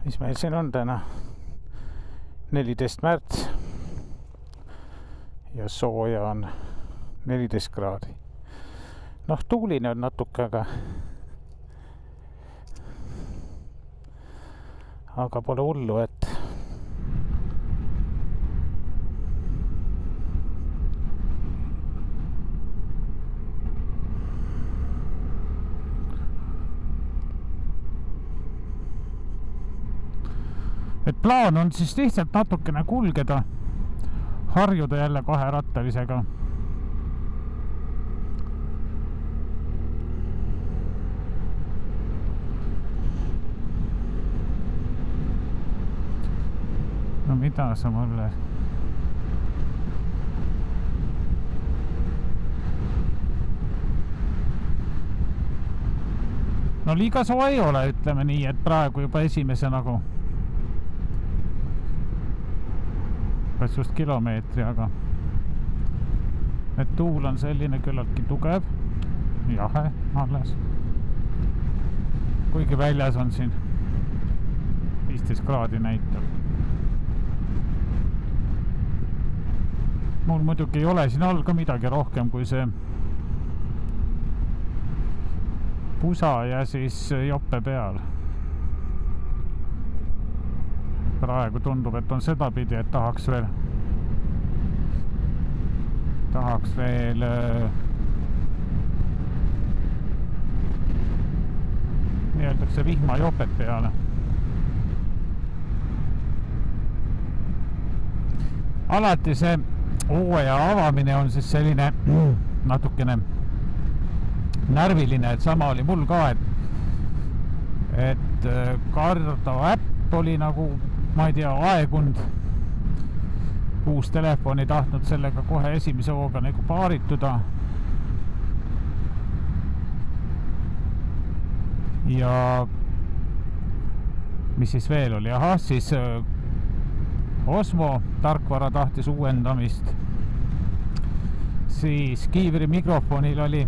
mis meil siin on täna? 14 märts ja sooja on 14 kraadi. Noh, tuuline on natuke, aga pole hullu, et plaan on siis lihtsalt natukene kulgeda, harjuda jälle kaherattalisega. No mida sa mulle... No liiga soe ei ole, ütleme nii, et praegu juba esimese nagu kas just kilomeetri, aga et tuul on selline küllaltki tugev, jahe alles. Kuigi väljas on siin 15 kraadi näitab. Mul muidugi ei ole siin all ka midagi rohkem kui see pusa ja siis jope peal. Praegu tundub, et on sedapidi, et tahaks veel nii-öeldakse vihmajopet peale. Alati see hooaja avamine on siis selline natukene närviline, et sama oli mul ka, et Cardo äpp oli nagu, ma ei tea, aegund uus telefon ei tahtnud sellega kohe esimese hooga nagu paarituda. Ja mis siis veel oli? Ahah, siis Osmo tarkvara tahtis uuendamist. Siis Kiivri mikrofonil oli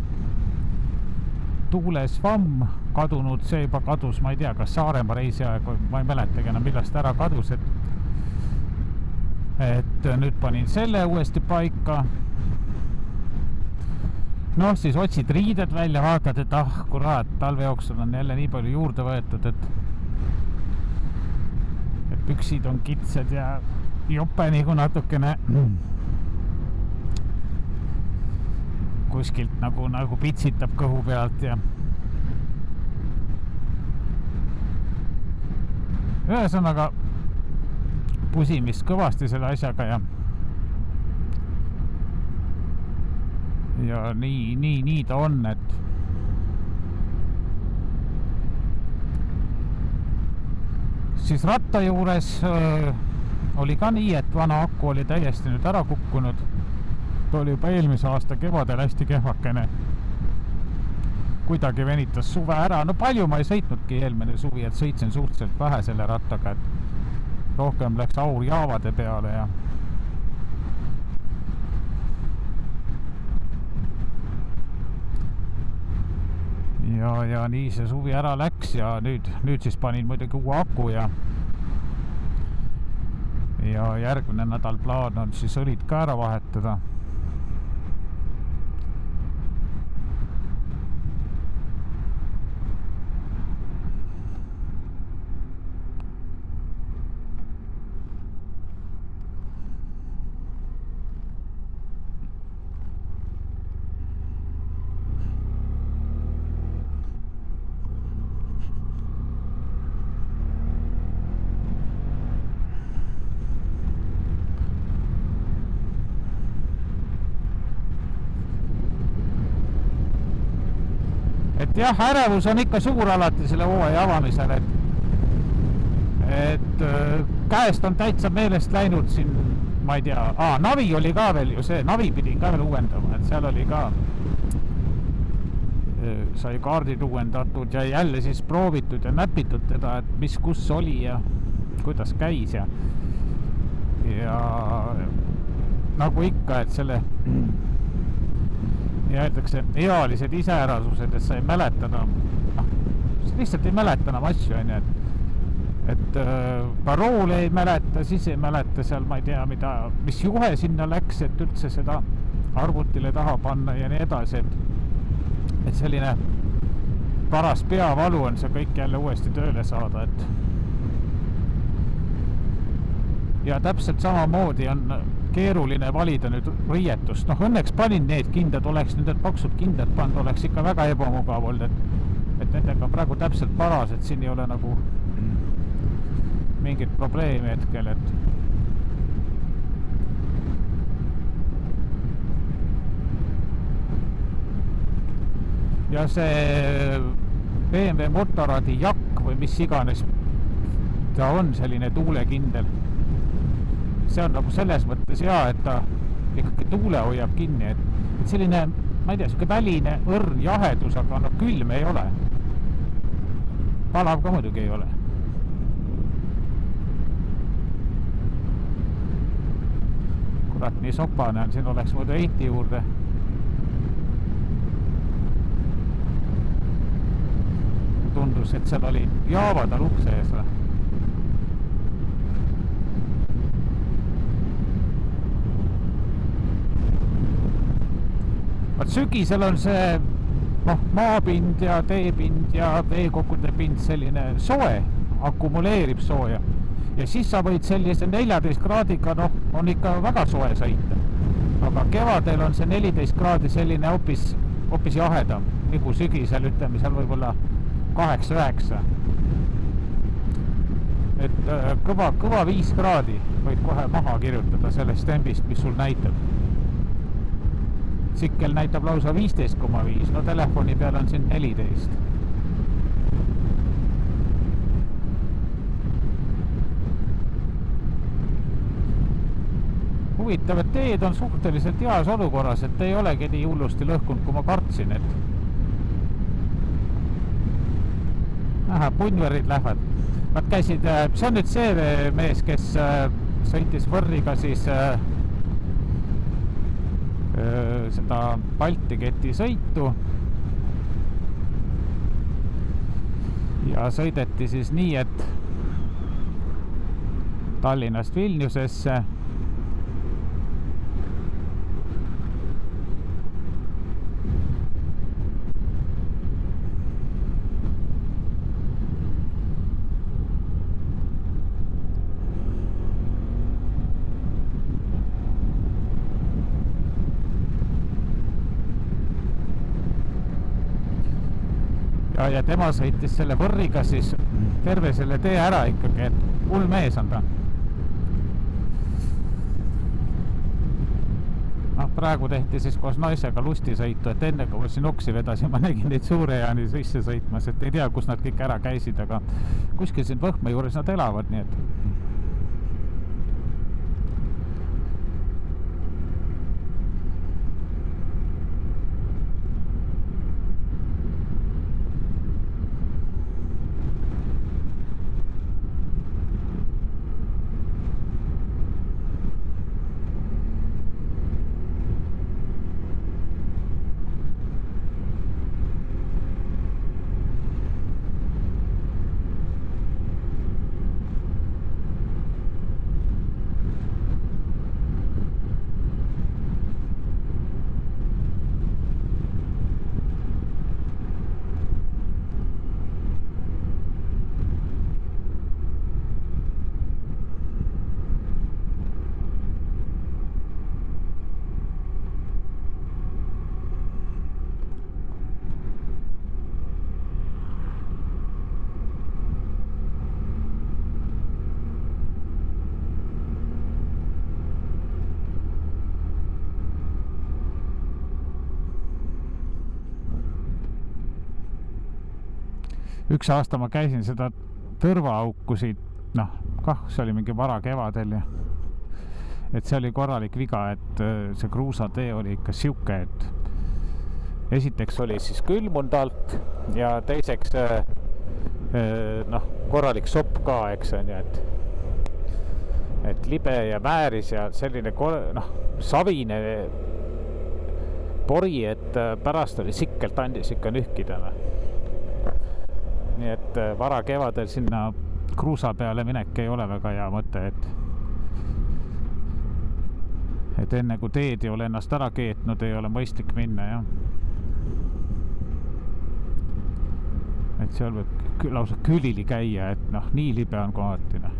tuules FAM kadunud, see juba kadus, ma ei tea, kas Saaremaa reisi aeg, ma ei mäletagi enam, millest ära kadus, et nüüd panin selle uuesti paika. Noh, siis otsid riided välja, vaatad, et kurat, talve jooksul on jälle nii palju juurde võetud, et püksid on kitsed ja jope nagu natukene kuskilt nagu pitsitab kõhu pealt ja ühesõnaga pusimist kõvasti selle asjaga ja nii ta on, et siis ratta juures oli ka nii, et vana aku oli täiesti nüüd ära kukkunud. Ta oli juba eelmise aasta kevadel hästi kehvakene. Kuidagi venitas suve ära. No palju ma ei sõitnudki eelmine suvi, et sõitsin suhteliselt vähe selle rattaga, et rohkem läks aur jaavade peale ja nii see suvi ära läks ja nüüd siis panin muidugi uue aku ja järgmine nädal plaan on siis õlid ka ära vahetada. Jah, ärevus on ikka suur alati selle hooaja avamisel, et käest on täitsa meelest läinud siin, ma ei tea, navi oli ka veel ju see, navi pidin ka veel uuendama, et seal oli ka sai kaardid uuendatud ja jälle siis proovitud ja näpitud teda, et mis kus oli ja kuidas käis ja nagu ikka, et selle ja öeldakse ealised iseärasused, et sa ei mäletada, sa lihtsalt ei mäleta enam asju, et et paroole ei mäleta, siis ei mäleta seal, ma ei tea, mis juhe sinna läks, et üldse seda arvutile taha panna ja nii edasi, et selline paras peavalu on see kõik jälle uuesti tööle saada, et ja täpselt samamoodi on keeruline valida nüüd riietust. Õnneks panin need kindad, oleks nüüd paksud kindad pannud, oleks ikka väga ebamugav olnud, et nendega praegu täpselt paras, et siin ei ole nagu mingit probleemi hetkel, et ja see BMW motorradi jakk või mis iganes ta on, selline tuulekindel, see on nagu selles mõttes hea, et ta ikkagi tuule hoiab kinni, et selline, ma ei tea, selline väline õrn jahedus, aga no külm ei ole, palav ka muidugi ei ole. Kurat, nii sopane on, siin oleks muidu eiti juurde. Tundus, et seal oli jaavada lukse ees või? Vaat sügisel on see maapind ja teepind ja veekogude pind selline soe, akumuleerib sooja. Ja siis sa võid sellise 14 kraadiga, on ikka väga soe sõita. Aga kevadel on see 14 kraadi selline hoopis jahedam, nagu sügisel, ütleme, seal võib-olla 8-9. Et kõva 5 kraadi võid kohe maha kirjutada sellest tembist, mis sul näitab. Sikkel näitab lausa 15,5, no telefoni peal on siin 14. Huvitav, et teed on suhteliselt heas olukorras, et ei olegi nii hullusti lõhkunud, kui ma kartsin, et punverid lähevad. Nad käisid, see on nüüd see mees, kes sõitis Võrriga siis seda Balti keti sõitu ja sõideti siis nii, et Tallinnast Vilniusesse ja tema sõitis selle Võrriga siis terve selle tee ära ikkagi, et hull mees on ta. Praegu tehti siis koos naisega lustisõitu, et enne kui siin oksi vedasin, ma nägin neid Suurejaani sisse sõitmas, et ei tea, kus nad kõik ära käisid, aga kuskil siin Võhme juures nad elavad, nii et üks aasta ma käisin seda tõrvaauku siit, see oli mingi vara kevadel ja et see oli korralik viga, et see kruusatee oli ikka siuke, et esiteks oli siis külmunud alt ja teiseks korralik sopp ka, eks on ju, et libe ja vääris ja selline savine pori, et pärast oli sikkelt andis ikka nühkida. Nii et vara kevadel sinna kruusa peale minek ei ole väga hea mõte, et enne kui teed ei ole ennast ära keetnud, ei ole mõistlik minna, jah. Et seal võib lausa külili käia, et noh, nii libe on kohati, noh.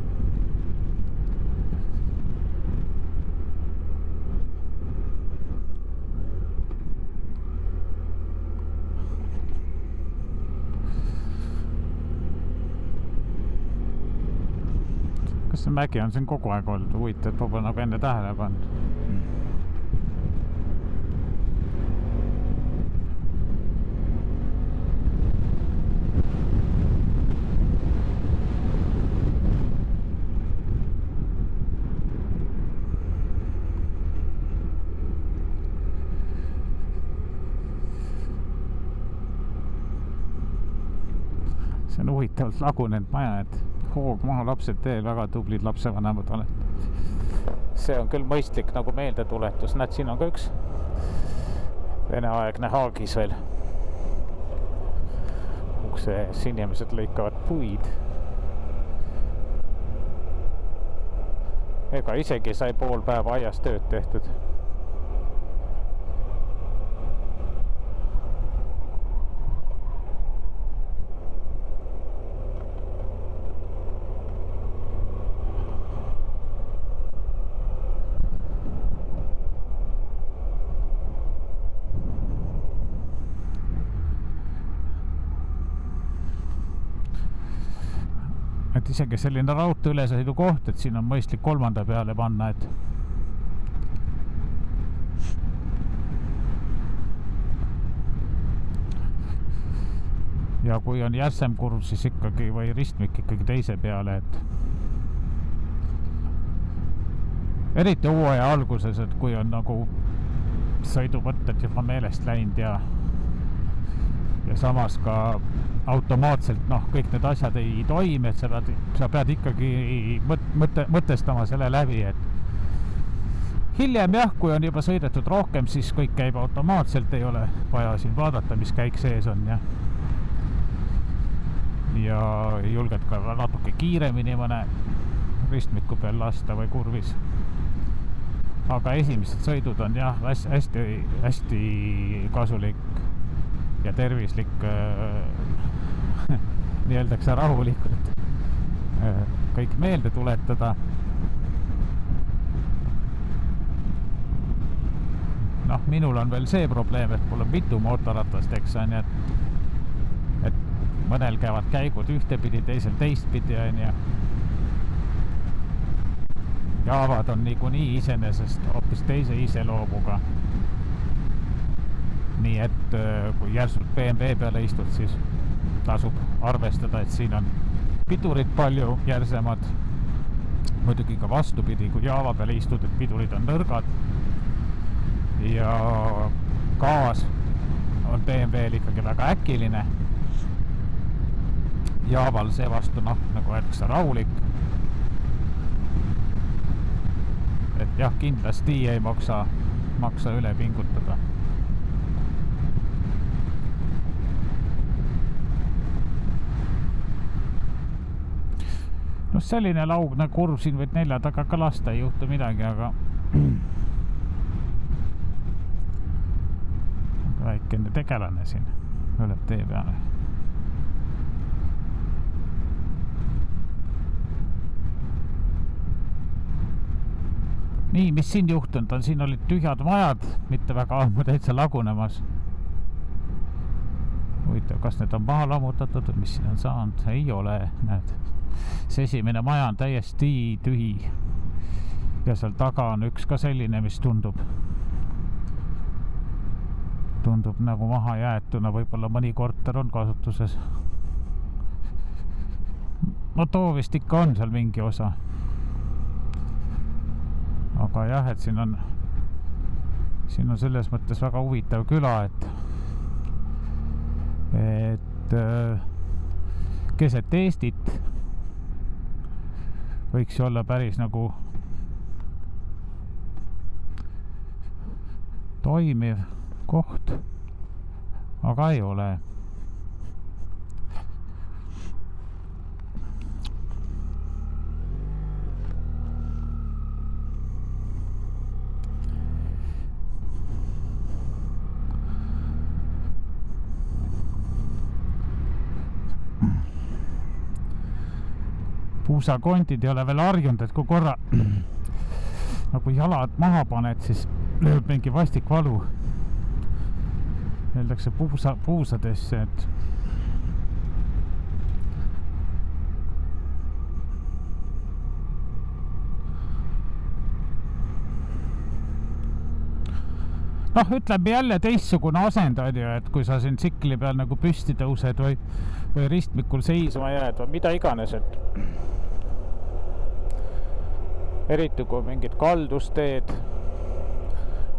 Kas see mägi on siin kogu aeg olnud? Huvitav, et ma pole nagu enne tähele pannud. See on huvitavalt lagunenud maja, et hoog maha lapsed teel, väga tublid lapsevanemad oled. See on küll mõistlik nagu meeldetuletus. Näed, siin on ka üks veneaegne haagis veel. Ukse ees inimesed lõikavad puid. Ega isegi sai pool päeva aias tööd tehtud. Et isegi selline raudtee ülesõidu koht, et siin on mõistlik 3. peale panna, et ja kui on järsem kurv, siis ikkagi või ristmik ikkagi 2. peale, et eriti hooaja alguses, et kui on nagu sõiduvõtted juba meelest läinud ja samas ka automaatselt, noh, kõik need asjad ei toimi, et sa pead ikkagi mõtestama selle läbi, et hiljem jah, kui on juba sõidetud rohkem, siis kõik käib automaatselt, ei ole vaja siin vaadata, mis käik sees on, jah. Ja julged ka natuke kiiremini mõne ristmiku peal lasta või kurvis. Aga esimesed sõidud on jah, hästi kasulik ja tervislik nii-öeldakse rahulikult kõik meelde tuletada. Noh, minul on veel see probleem, et mul on mitu mootorratast, eks on, et mõnel käivad käigud ühtepidi, teisel teistpidi, on ja jaavad on niikuinii iseenesest hoopis teise iseloomuga. Nii et kui järsult BMW peale istud, siis tasub arvestada, et siin on pidurid palju järsemad. Muidugi ka vastupidi, kui jaava peale istud, et pidurid on nõrgad. Ja gaas on BMW-l ikkagi väga äkiline. Jaaval seevastu, noh, nagu öeldakse, rahulik. Et jah, kindlasti ei maksa üle pingutada. No selline laugne kurv siin võid 4 taga ka lasta, ei juhtu midagi, aga väikene tegelane siin üleb tee peale. Nii, mis siin juhtunud on? Siin olid tühjad majad, mitte väga ammu täitsa lagunemas. Huvitav, kas need on maha lammutatud või mis siin on saanud? Ei ole, näed. See esimene maja on täiesti tühi. Ja seal taga on üks ka selline, mis tundub nagu maha jäetuna, võib-olla mõni korter on kasutuses. No too vist ikka on seal mingi osa. Aga jah, et siin on selles mõttes väga huvitav küla, et keset Eestit võiks olla päris nagu toimiv koht, aga ei ole. puusakondid ei ole veel harjunud, et kui korra nagu jalad maha paned, siis lööb mingi vastik valu. Öeldakse puusadesse, et noh, ütleme jälle teistsugune asend on ju, et kui sa siin tsikli peal nagu püsti tõused või ristmikul seisma jääd või mida iganes, et eriti kui mingid kaldusteed,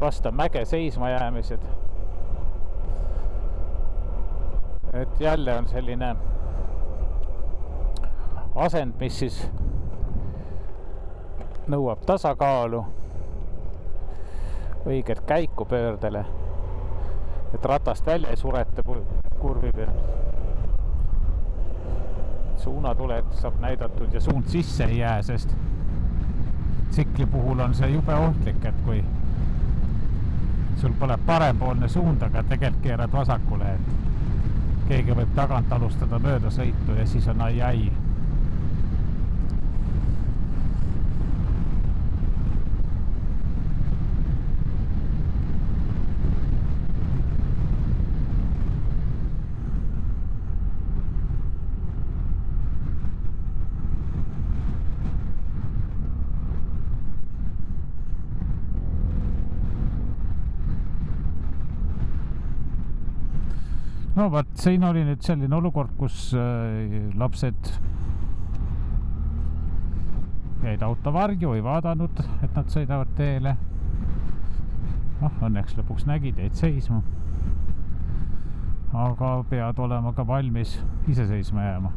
vasta mäge seisma jäämised. Et jälle on selline asend, mis siis nõuab tasakaalu, õiget käiku pöördele, et ratast välja ei sureta kurvi peal. Suunatuled saab näidatud ja suund sisse ei jää, sest tsikli puhul on see jube ohtlik, et kui sul pole parempoolne suund, aga tegelikult keerad vasakule, et keegi võib tagant alustada möödasõitu ja siis on ai-ai. No vaat, siin oli nüüd selline olukord, kus lapsed jäid auto varju, ei vaadanud, et nad sõidavad teele. Õnneks lõpuks nägid, jäid seisma. Aga pead olema ka valmis ise seisma jääma.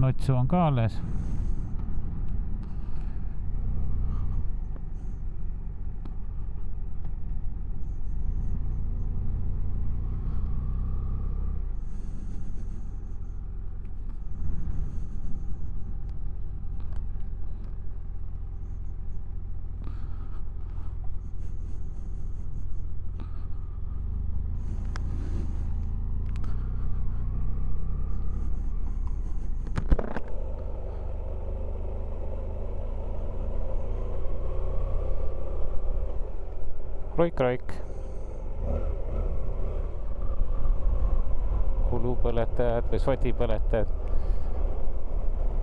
Notsu on ka alles. Kroik-kroik. Kulupõletajad või sodipõletajad.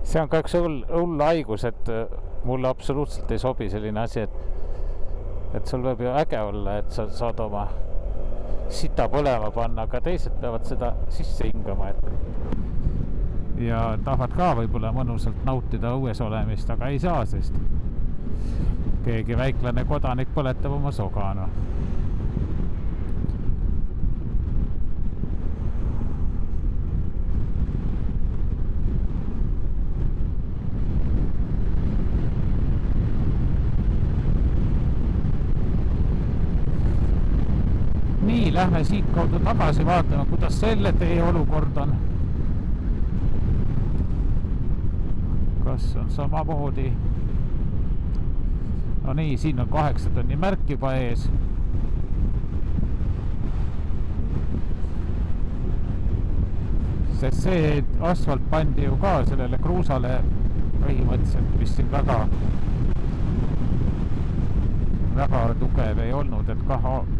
See on ka üks hull haigus, et mulle absoluutselt ei sobi selline asi, et sul võib ju äge olla, et sa saad oma sita põlema panna, aga teised peavad seda sisse hingama. Ja tahavad ka võib-olla mõnusalt nautida õues olemist, aga ei saa, sest keegi väiklane kodanik põletab oma sogana. Nii, lähme siit kaudu tagasi vaatama, kuidas selle tee olukord on. Kas on samamoodi? No nii, siin on 8 tonni märk juba ees. Sest see asfalt pandi ju ka sellele kruusale põhimõtteliselt, mis siin väga tugev ei olnud, et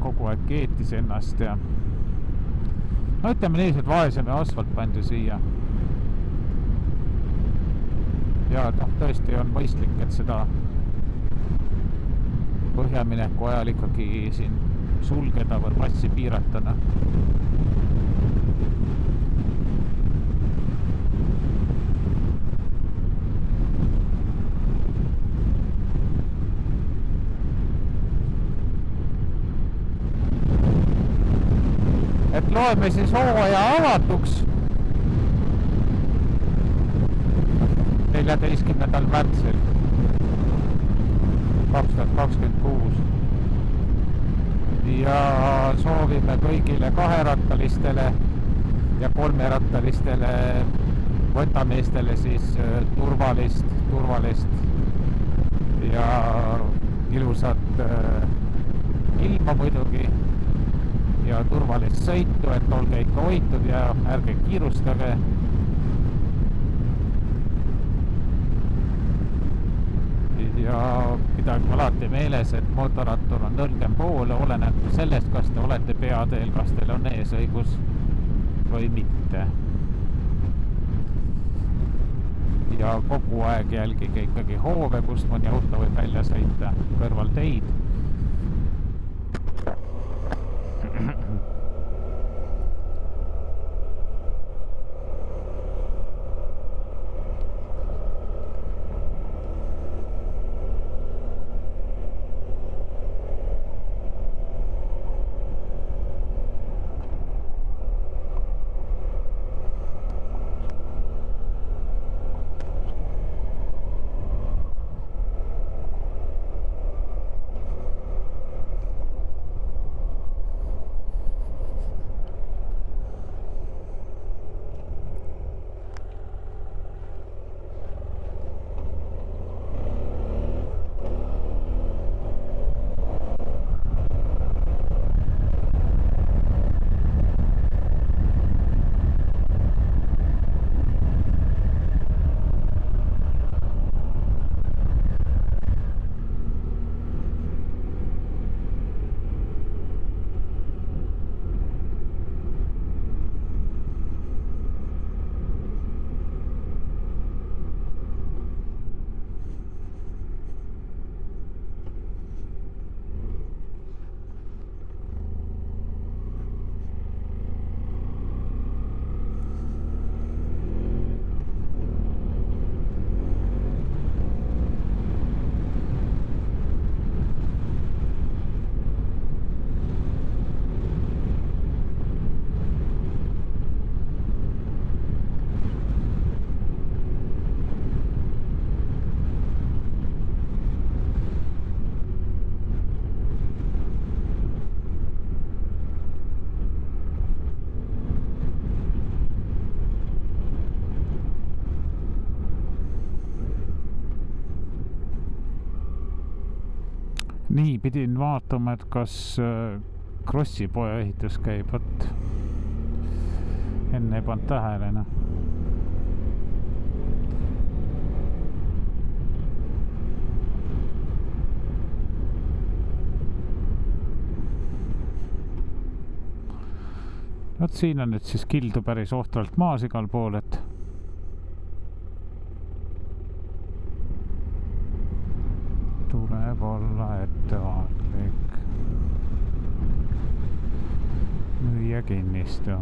kogu aeg keetis ennast ja no ütleme nii, et vaesem asfalt pandi siia. Ja tõesti on mõistlik, et seda põhjamineku ajal ikkagi siin sulgeda või massi piiratana. Et loeme siis hooaja avatuks 14. märtsil 2026 ja soovime kõigile kaherattalistele ja kolmerattalistele võtameestele siis turvalist ja ilusat ilma muidugi ja turvalist sõitu, et olge ikka hoitud ja ärge kiirustage. Ja pidage alati meeles, et mootorrattur on nõrgem pool, oleneb sellest, kas te olete peateel, kas teil on eesõigus või mitte. Ja kogu aeg jälgige ikkagi hoove, kust mõni auto võib välja sõita kõrval teid. Nii, pidin vaatama, et kas Krossi poe ehitus käib, võt enne ei pannud tähele, noh. Võt siin on nüüd siis kildu päris ohtralt maas igal pool, et tuleb olla ettevaatlik. Müüja kinnistu.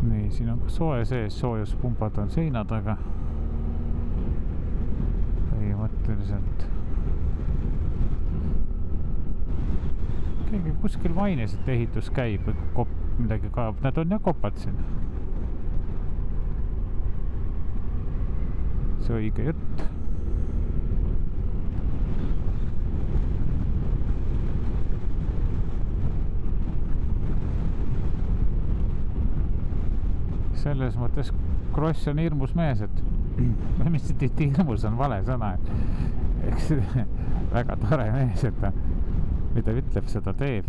Nii, siin on ka soe sees, soojuspumbad on seina taga. Põhimõtteliselt keegi kuskil mainis, et ehitus käib või midagi kaob. Need on jah kopad siin. See õige jutt. Selles mõttes Kross on hirmus mees, et mis hirmus on vale sõna, eks väga tore mees, et ta mida ütleb, seda teeb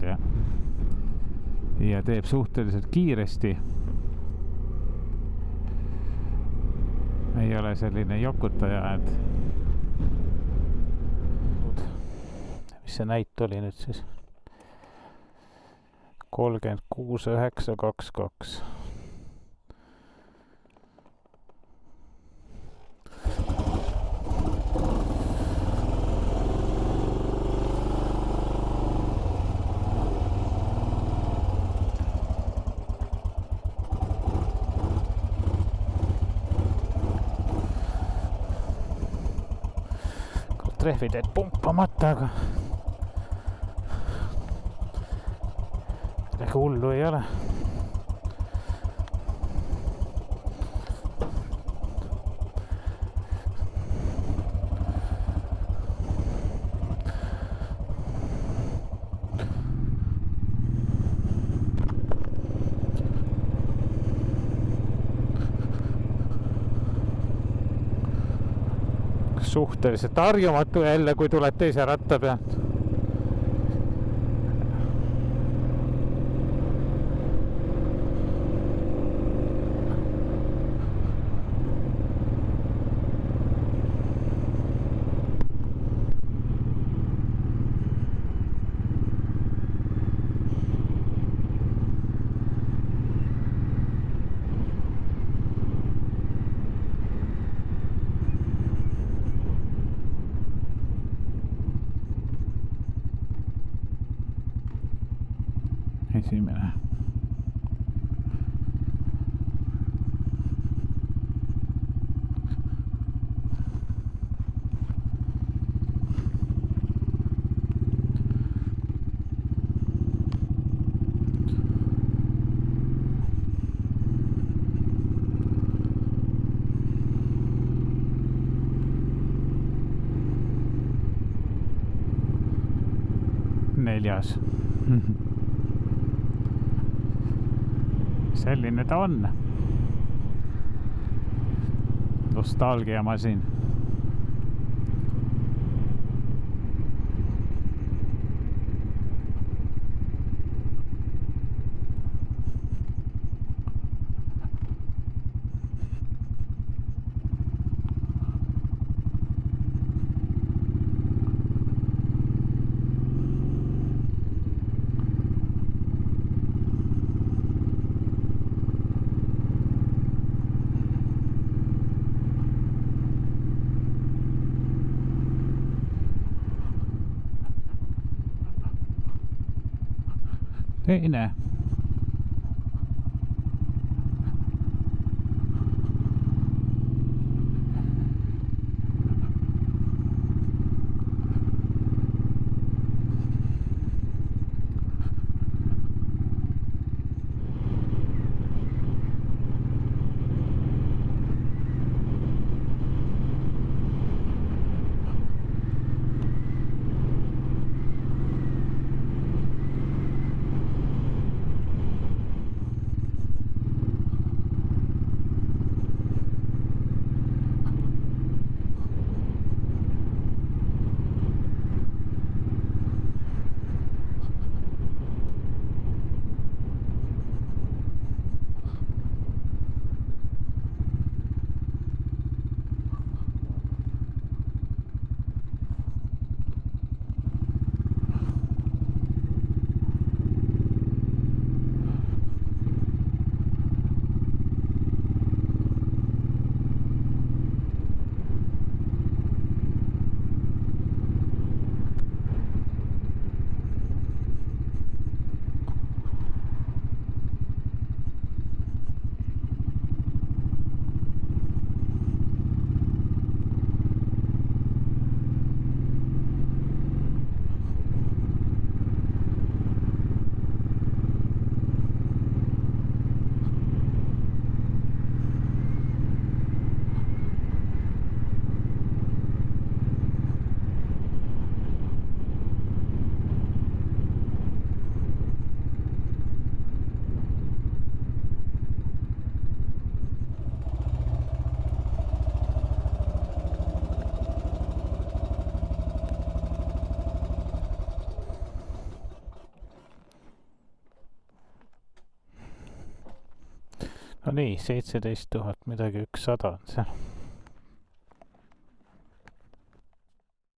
ja teeb suhteliselt kiiresti. Ei ole selline jokutaja, et mis see näit oli nüüd siis? 36 9 2 2. Trehvid jäid pumpamata, aga midagi hullu ei ole. suhteliselt harjumatu jälle, kui tuled teise ratta pealt. Esimene. Neljas. Selline ta on. Nostalgiamasin. Teine. No nii, 17 000 midagi 100 on seal.